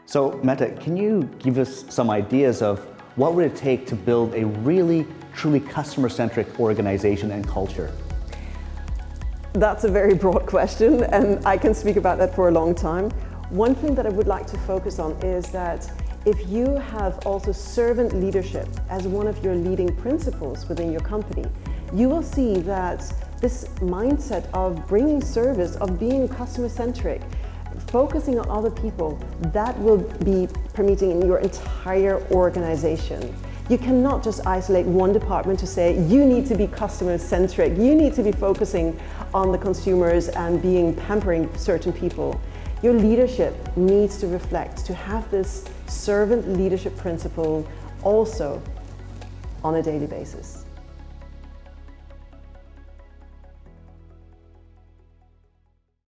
So Mette, can you give us some ideas of what would it take to build a really, truly customer-centric organization and culture? That's a very broad question, and I can speak about that for a long time. One thing that I would like to focus on is that if you have also servant leadership as one of your leading principles within your company, you will see that this mindset of bringing service, of being customer-centric, focusing on other people, that will be permeating in your entire organization. You cannot just isolate one department to say, you need to be customer-centric, you need to be focusing on the consumers and pampering certain people. Your leadership needs to reflect, to have this servant leadership principle also on a daily basis.